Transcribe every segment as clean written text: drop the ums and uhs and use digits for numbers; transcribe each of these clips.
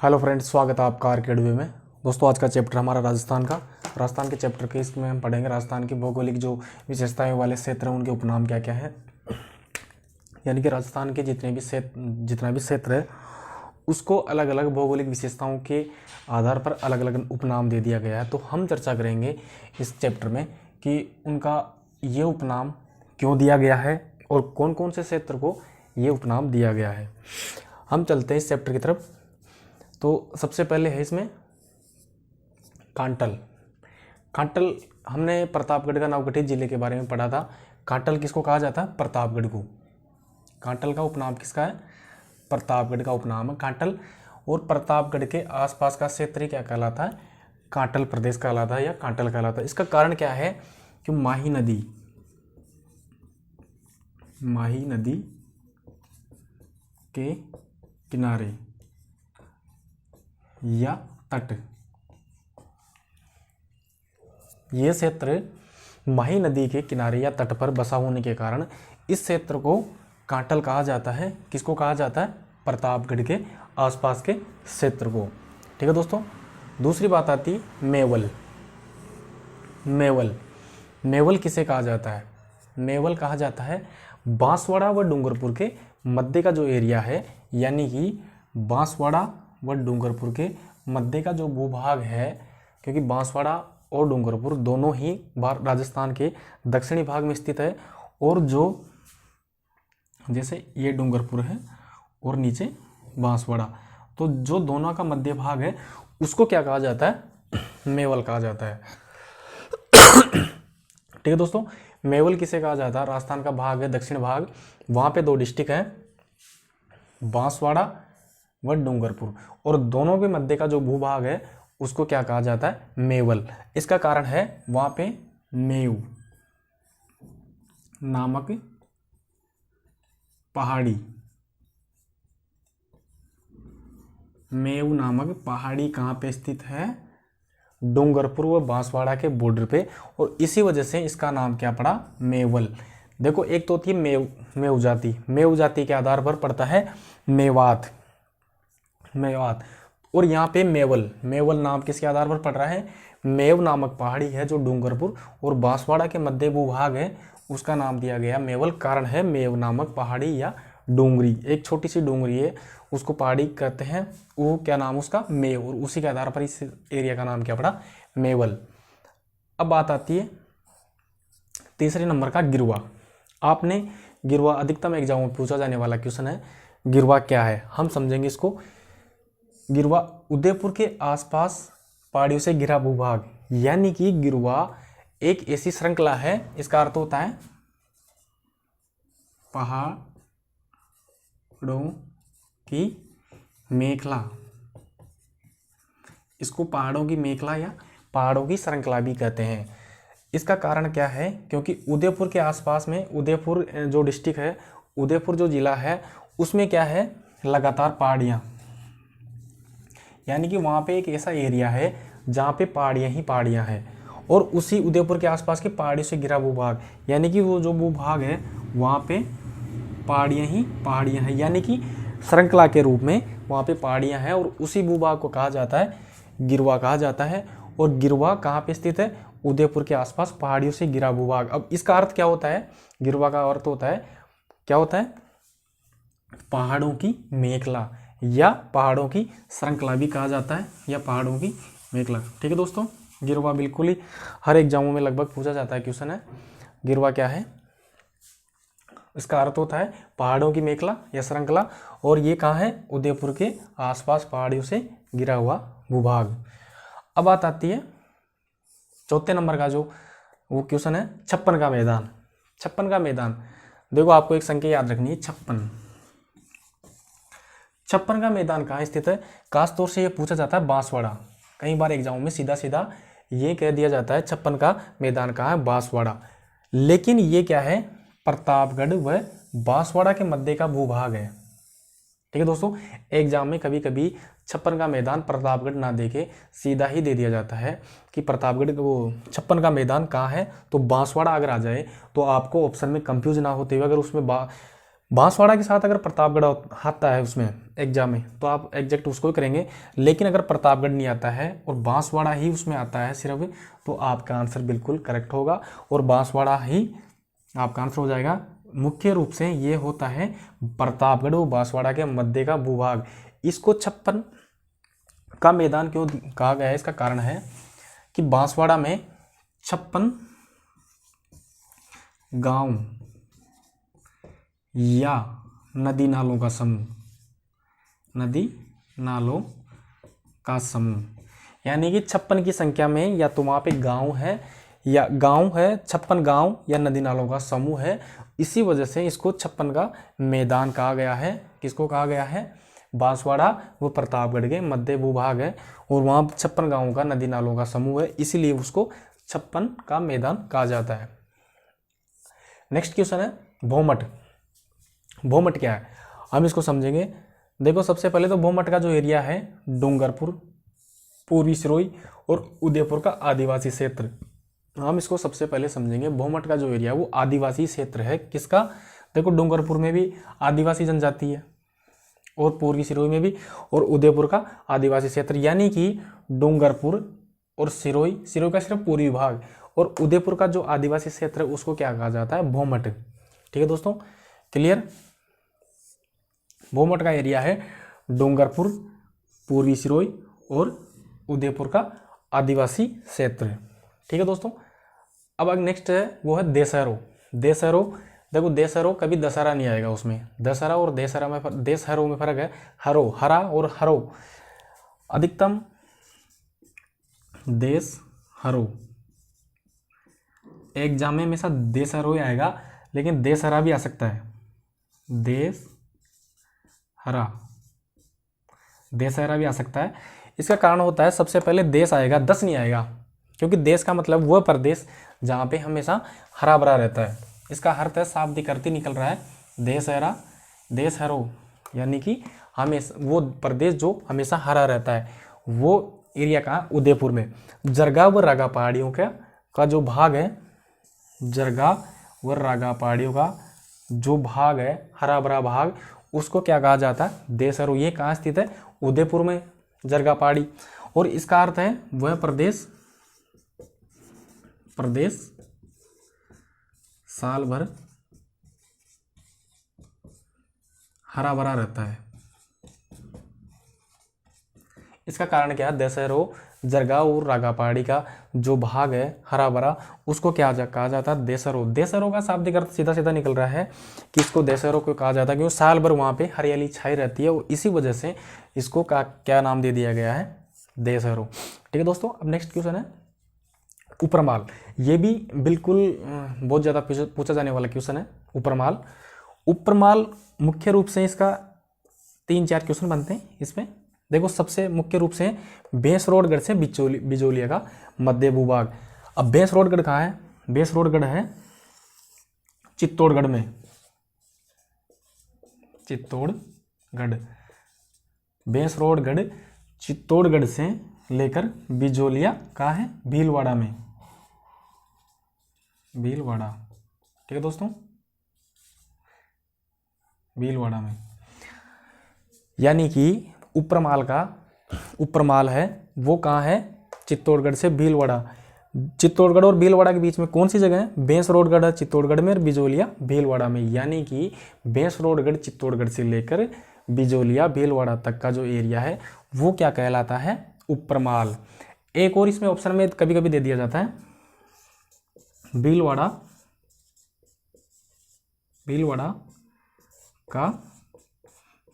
Hello friends, स्वागत है आपका आरकेडवी में। दोस्तों, आज का चैप्टर हमारा राजस्थान के चैप्टर के इसमें हम पढ़ेंगे राजस्थान की भौगोलिक जो विशेषताएं वाले क्षेत्र हैं उनके उपनाम क्या क्या हैं। यानी कि राजस्थान के जितना भी क्षेत्र है उसको अलग अलग भौगोलिक विशेषताओं के आधार पर अलग अलग उपनाम दे दिया गया है। तो हम चर्चा करेंगे इस चैप्टर में कि उनका ये उपनाम क्यों दिया गया है और कौन कौन से क्षेत्र को ये उपनाम दिया गया है। हम चलते हैं इस चैप्टर की तरफ। तो सबसे पहले है इसमें कांटल। हमने प्रतापगढ़ का नवगठित जिले के बारे में पढ़ा था। कांटल किसको कहा जाता है? प्रतापगढ़ को। कांटल का उपनाम किसका है? प्रतापगढ़ का उपनाम है कांटल। और प्रतापगढ़ के आसपास का क्षेत्र क्या कहलाता है? कांटल प्रदेश कहलाता है या कांटल कहलाता है। इसका कारण क्या है कि माही नदी के किनारे या तट, ये क्षेत्र माही नदी के किनारे या तट पर बसा होने के कारण इस क्षेत्र को कांटल कहा जाता है। किसको कहा जाता है? प्रतापगढ़ के आसपास के क्षेत्र को। ठीक है दोस्तों। दूसरी बात आती है मेवल किसे कहा जाता है? मेवल कहा जाता है बांसवाड़ा व डूंगरपुर के मध्य का जो एरिया है, यानी कि बांसवाड़ा व डूंगरपुर के मध्य का जो भूभाग है, क्योंकि बांसवाड़ा और डूंगरपुर दोनों ही राजस्थान के दक्षिणी भाग में स्थित है। और जो जैसे ये डूंगरपुर है और नीचे बांसवाड़ा, तो जो दोनों का मध्य भाग है उसको क्या कहा जाता है? मेवल कहा जाता है। ठीक है दोस्तों। मेवल किसे कहा जाता है? राजस्थान का भाग है दक्षिण भाग, वहाँ पे दो डिस्ट्रिक्ट हैं, बांसवाड़ा व डूंगरपुर, और दोनों के मध्य का जो भूभाग है उसको क्या कहा जाता है? मेवल। इसका कारण है वहाँ पे मेव नामक पहाड़ी कहाँ पे स्थित है? डूंगरपुर व बांसवाड़ा के बॉर्डर पे, और इसी वजह से इसका नाम क्या पड़ा? मेवल। देखो, एक तो थी मेव जाति के आधार पर पड़ता है मेवात, और यहाँ पे मेवल नाम किसके आधार पर पड़ रहा है? मेव नामक पहाड़ी है जो डूंगरपुर और बांसवाड़ा के मध्य भूभाग है, उसका नाम दिया गया मेवल। कारण है मेव नामक पहाड़ी या डूंगरी, एक छोटी सी डूंगरी है उसको पहाड़ी कहते हैं, वो क्या नाम उसका? मेव, और उसी के आधार पर इस एरिया का नाम क्या पड़ा? मेवल। अब बात आती है तीसरे नंबर का गिरवा। आपने गिरवा अधिकतम एग्जाम में पूछा जाने वाला क्वेश्चन है। गिरवा क्या है हम समझेंगे इसको। गिरवा उदयपुर के आसपास पहाड़ियों से घिरा भूभाग, यानी कि गिरवा एक ऐसी श्रृंखला है, इसका अर्थ होता है पहाड़ों की मेखला। इसको पहाड़ों की मेखला या पहाड़ों की श्रृंखला भी कहते हैं। इसका कारण क्या है? क्योंकि उदयपुर के आसपास में, उदयपुर जो डिस्ट्रिक्ट है, उदयपुर जो जिला है, उसमें क्या है? लगातार पहाड़ियाँ, यानी कि वहाँ पे एक ऐसा एरिया है जहाँ पे पहाड़ियाँ ही पहाड़ियाँ हैं, और उसी उदयपुर के आसपास के पहाड़ियों से घिरा भूभाग, यानी कि वो जो भूभाग है वहाँ पे पहाड़ियाँ ही पहाड़ियाँ हैं, यानी कि श्रृंखला के रूप में वहाँ पे पहाड़ियाँ हैं, और उसी भूभाग को कहा जाता है गिरवा कहा जाता है। और गिरवा कहाँ पे स्थित है? उदयपुर के आसपास पहाड़ियों से घिरा भूभाग। अब इसका अर्थ क्या होता है? गिरवा का अर्थ होता है, क्या होता है? पहाड़ों की मेखला या पहाड़ों की श्रृंखला भी कहा जाता है, या पहाड़ों की मेखला। ठीक है दोस्तों। गिरवा बिल्कुल ही हर एग्जामों में लगभग पूछा जाता है क्वेश्चन है। गिरवा क्या है? इसका अर्थ होता है पहाड़ों की मेखला या श्रृंखला, और ये कहाँ है? उदयपुर के आसपास पहाड़ियों से घिरा हुआ भूभाग। अब बात आती है चौथे नंबर का जो वो क्वेश्चन है, छप्पन का मैदान। देखो, आपको एक संख्या याद रखनी है, 56। छप्पन का मैदान कहाँ स्थित है? खास तौर से ये पूछा जाता है बांसवाड़ा। कई बार एग्जाम में सीधा ये कह दिया जाता है छप्पन का मैदान कहाँ है? बांसवाड़ा। लेकिन ये क्या है? प्रतापगढ़ व बांसवाड़ा के मध्य का भूभाग है। ठीक है दोस्तों। एग्जाम में कभी कभी छप्पन का मैदान प्रतापगढ़ ना देके सीधा ही दे दिया जाता है कि प्रतापगढ़ वो छप्पन का मैदान कहाँ है, तो बांसवाड़ा अगर आ जाए तो आपको ऑप्शन में कंफ्यूज ना होते हुए अगर उसमें बांसवाड़ा के साथ अगर प्रतापगढ़ आता है उसमें एग्जाम में तो आप एग्जैक्ट उसको ही करेंगे, लेकिन अगर प्रतापगढ़ नहीं आता है और बांसवाड़ा ही उसमें आता है सिर्फ, तो आपका आंसर बिल्कुल करेक्ट होगा और बांसवाड़ा ही आपका आंसर हो जाएगा। मुख्य रूप से ये होता है प्रतापगढ़ और बांसवाड़ा के मध्य का भूभाग। इसको 56 का मैदान क्यों कहा गया है, इसका कारण है कि बांसवाड़ा में 56 गांव या नदी नालों का समूह, नदी नालों का समूह, यानी कि 56 की संख्या में या तो वहाँ पे गांव है या गांव है, 56 गांव या नदी नालों का समूह है। इसी वजह से इसको 56 का मैदान कहा गया है। किसको कहा गया है? बांसवाड़ा वो प्रतापगढ़ के मध्य भूभाग है और वहाँ 56 गांवों का नदी नालों का समूह है, इसीलिए उसको 56 का मैदान कहा जाता है। नेक्स्ट क्वेश्चन है भौमट। भौमट क्या है हम इसको समझेंगे। देखो सबसे पहले तो भौमट का जो एरिया है डूंगरपुर, पूर्वी सिरोही और उदयपुर का आदिवासी क्षेत्र, हम इसको सबसे पहले समझेंगे। भौमट का जो एरिया है वो आदिवासी क्षेत्र है। किसका? देखो डूंगरपुर में भी आदिवासी जनजाति है और पूर्वी सिरोही में भी, और उदयपुर का आदिवासी क्षेत्र, यानी कि डूंगरपुर और सिरोही, सिरोही का सिर्फ पूर्वी भाग, और उदयपुर का जो आदिवासी क्षेत्र है उसको क्या कहा जाता है? भौमट। ठीक है दोस्तों, क्लियर? भौमट का एरिया है डूंगरपुर, पूर्वी सिरोही और उदयपुर का आदिवासी क्षेत्र। ठीक है दोस्तों, अब नेक्स्ट है वो है देशहरो। देशहरो, देखो देशहरो कभी दशहरा नहीं आएगा उसमें। दशहरा और देशहरा में देशहरो में फर्क है। हरो, हरा और हरो, अधिकतम देशहरो। एग्जाम में हमेशा देशहरो ही आएगा, लेकिन देशहरा भी आ सकता है। देशहरा, देशहरा भी आ सकता है। इसका कारण होता है सबसे पहले देश आएगा, दस नहीं आएगा, क्योंकि देश का मतलब वह प्रदेश जहाँ पे हमेशा हरा भरा रहता है। इसका अर्थ है शाब्दिक अर्थ ही निकल रहा है देशहरा, देशहरो, यानी कि हमेशा वो प्रदेश जो हमेशा हरा रहता है। वो एरिया का उदयपुर में जरगा व रागा पहाड़ियों का जो भाग है, जरगा व रागा पहाड़ियों का जो भाग है, हरा भरा भाग, उसको क्या कहा जाता है? देशहरो। ये कहाँ स्थित है? उदयपुर में, जरगा पहाड़ी। और इसका अर्थ है वह प्रदेश साल भर हरा भरा रहता है। इसका कारण क्या है? देशहरो, जरगा और रागा पहाड़ी का जो भाग है हरा भरा, उसको क्या कहा जाता है? देशहरो। देशहरो का शाब्दिक अर्थ सीधा सीधा निकल रहा है कि इसको देशहरो को कहा जाता है क्योंकि साल भर वहाँ पे हरियाली छाई रहती है, और इसी वजह से इसको क्या नाम दे दिया गया है? देशहरो। ठीक है दोस्तों, अब नेक्स्ट क्वेश्चन है उपरमाल। ये भी बिल्कुल बहुत ज़्यादा पूछा जाने वाला क्वेश्चन है उपरमाल। उपरमाल मुख्य रूप से इसका 3-4 क्वेश्चन बनते हैं इसमें। देखो सबसे मुख्य रूप से भैंसरोडगढ़ से बिजोलिया का मध्य भूभाग। अब भैंसरोडगढ़ कहाँ है? भैंसरोडगढ़ है चित्तौड़गढ़ में, चित्तौड़गढ़। भैंसरोडगढ़ चित्तौड़गढ़ से लेकर बिजोलिया कहाँ है? भीलवाड़ा में, भीलवाड़ा। ठीक है दोस्तों, भीलवाड़ा में, यानी कि उपरमाल है वो कहाँ है? चित्तौड़गढ़ से भीलवाड़ा। चित्तौड़गढ़ और भीलवाड़ा के बीच में कौन सी जगह है? भैंसरोडगढ़ चित्तौड़गढ़ में और बिजोलिया भीलवाड़ा में, यानी कि भैंसरोडगढ़ चित्तौड़गढ़ से लेकर बिजोलिया भीलवाड़ा तक का जो एरिया है वो क्या कहलाता है? उपरमाल। एक और इसमें ऑप्शन में कभी कभी दे दिया जाता है भीलवाड़ा, भीलवाड़ा का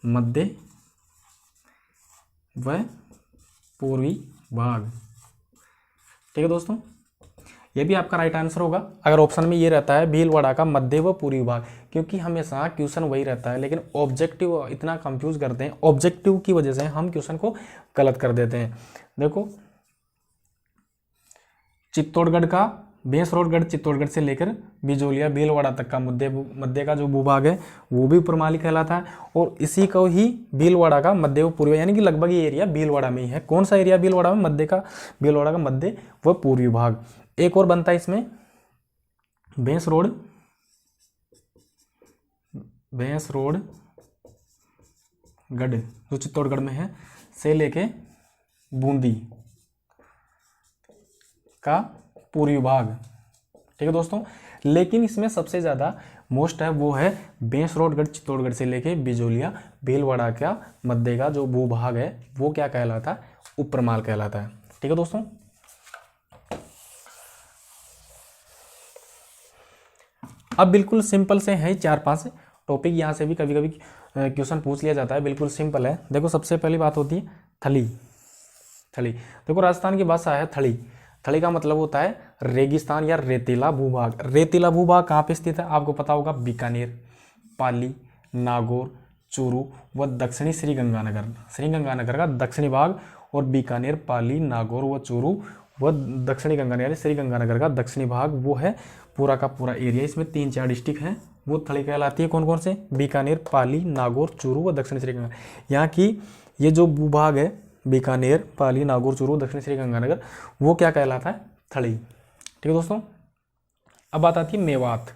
मध्य व पूर्वी भाग। ठीक है दोस्तों, ये भी आपका राइट आंसर होगा अगर ऑप्शन में ये रहता है भीलवाड़ा का मध्य व पूर्वी भाग, क्योंकि हमेशा क्वेश्चन वही रहता है, लेकिन ऑब्जेक्टिव इतना कंफ्यूज करते हैं, ऑब्जेक्टिव की वजह से हम क्वेश्चन को गलत कर देते हैं। देखो चित्तौड़गढ़ का, भैंसरोडगढ़ चित्तौड़गढ़ से लेकर बिजोलिया भीलवाड़ा तक का मध्य का जो भूभाग है वो भी उपरमाली कहलाता है, और इसी को ही भीलवाड़ा का मध्य व पूर्वी, यानी कि लगभग ये एरिया भीलवाड़ा में ही है। कौन सा एरिया भीलवाड़ा में? मध्य का, भीलवाड़ा का मध्य व पूर्वी भाग। एक और बनता है इसमें भैंसरोड गढ़ जो चित्तौड़गढ़ में है से लेके बूंदी का पूर्वी भाग। ठीक है दोस्तों, लेकिन इसमें सबसे ज़्यादा मोस्ट है वो है भैंसरोडगढ़ चित्तौड़गढ़ से लेके बिजोलिया भीलवाड़ा का मध्य का जो भूभाग है वो क्या कहलाता है, उपरमाल कहलाता है। ठीक है दोस्तों, अब बिल्कुल सिंपल से है 4-5 टॉपिक, यहाँ से भी कभी कभी क्वेश्चन पूछ लिया जाता है, बिल्कुल सिंपल है। देखो सबसे पहली बात होती है थली। थली देखो राजस्थान की भाषा है थली। थली का मतलब होता है रेगिस्तान या रेतीला भूभाग। रेतीला भूभाग कहाँ पे स्थित है आपको पता होगा, बीकानेर, पाली, नागौर, चूरू व दक्षिणी श्रीगंगानगर। श्रीगंगानगर का दक्षिणी भाग और बीकानेर, पाली, नागौर व चूरू व दक्षिणी गंगानगर यानी श्रीगंगानगर का दक्षिणी भाग वो है पूरा का पूरा एरिया। इसमें 3-4 डिस्ट्रिक्ट हैं वो थली कहलाती है। कौन कौन से, बीकानेर, पाली, नागौर, चूरू व दक्षिणी श्रीगंगानगर। यहाँ की ये जो भूभाग है बीकानेर, पाली, नागौर, चूरू, दक्षिणी श्रीगंगानगर वो क्या कहलाता है, थली। ठीक है दोस्तों, अब बात आती है मेवात।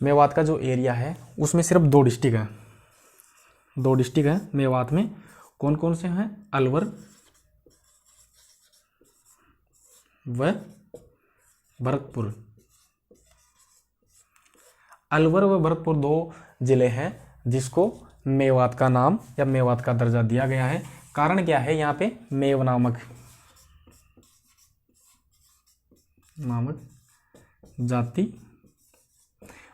मेवात का जो एरिया है उसमें सिर्फ 2 डिस्ट्रिक्ट हैं। 2 डिस्ट्रिक्ट हैं मेवात में। कौन कौन से हैं, अलवर व भरतपुर। अलवर व भरतपुर 2 जिले हैं जिसको मेवात का नाम या मेवात का दर्जा दिया गया है। कारण क्या है, यहाँ पे मेव नामक जाति,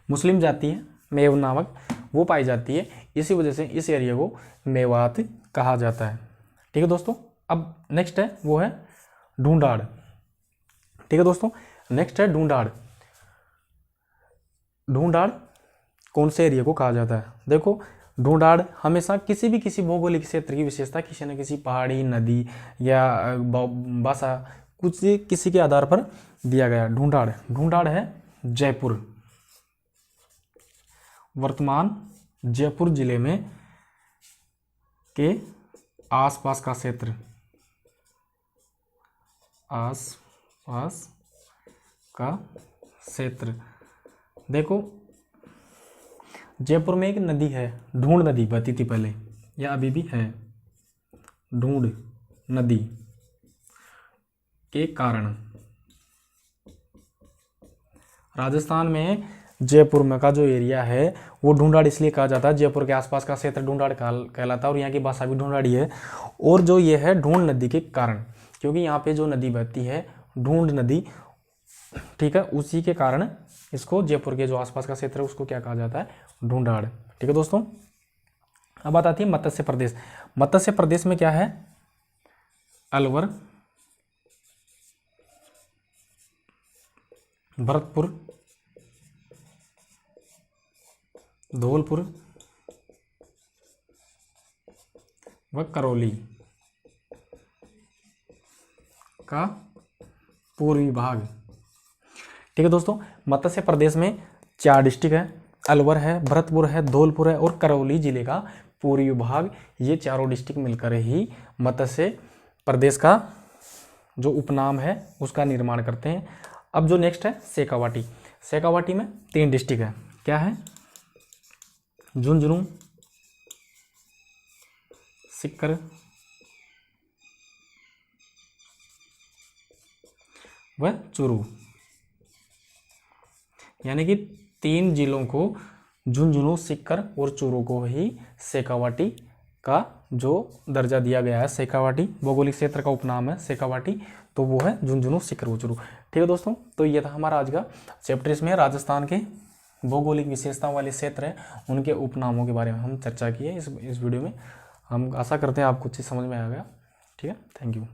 मुस्लिम जाति है मेव नामक, वो पाई जाती है। इसी वजह से इस एरिया को मेवात कहा जाता है। ठीक है दोस्तों, अब नेक्स्ट है वो है ढूंढाड़। ठीक है दोस्तों, नेक्स्ट है ढूंढाड़। ढूंढाड़ कौन से एरिया को कहा जाता है, देखो ढूंढाड़ हमेशा किसी भौगोलिक क्षेत्र की विशेषता किसी न किसी पहाड़ी, नदी या भाषा कुछ किसी के आधार पर दिया गया। ढूंढाड़ है जयपुर, वर्तमान जयपुर जिले में के आसपास का क्षेत्र, आसपास का क्षेत्र। देखो जयपुर में एक नदी है, ढूंढ नदी बहती थी पहले या अभी भी है। ढूंढ नदी के कारण राजस्थान में जयपुर में का जो एरिया है वो ढूंढाड़ इसलिए कहा जाता है, जयपुर के आसपास का क्षेत्र ढूंढाड़ कहलाता है और यहाँ की भाषा भी ढूंढाड़ी है। और जो ये है ढूंढ नदी के कारण, क्योंकि यहाँ पे जो नदी बहती है ढूंढ नदी, ठीक है, उसी के कारण इसको जयपुर के जो आसपास का क्षेत्र है उसको क्या कहा जाता है, ढूंढाड़। ठीक है दोस्तों, अब बात आती है मत्स्य प्रदेश। मत्स्य प्रदेश में क्या है, अलवर, भरतपुर, धौलपुर व करौली का पूर्वी भाग। ठीक है दोस्तों, मत्स्य प्रदेश में 4 डिस्ट्रिक्ट है, अलवर है, भरतपुर है, धौलपुर है और करौली जिले का पूर्वी भाग। ये चारों डिस्ट्रिक्ट मिलकर ही मत्स्य प्रदेश का जो उपनाम है उसका निर्माण करते हैं। अब जो नेक्स्ट है शेखावाटी। शेखावाटी में 3 डिस्ट्रिक्ट है, क्या है, झुंझुनू, सीकर व चूरू, यानी कि 3 जिलों को झुंझुनू, सीकर और चूरू को ही शेखावाटी का जो दर्जा दिया गया है, शेखावाटी भौगोलिक क्षेत्र का उपनाम है शेखावाटी, तो वो है झुंझुनू, सीकर व चूरू। ठीक है दोस्तों, तो ये था हमारा आज का चैप्टर। इसमें राजस्थान के भौगोलिक विशेषताओं वाले क्षेत्र हैं उनके उपनामों के बारे में हम चर्चा की है इस वीडियो में। हम आशा करते हैं आपको कुछ चीज़ समझ में आ गया। ठीक है, थैंक यू।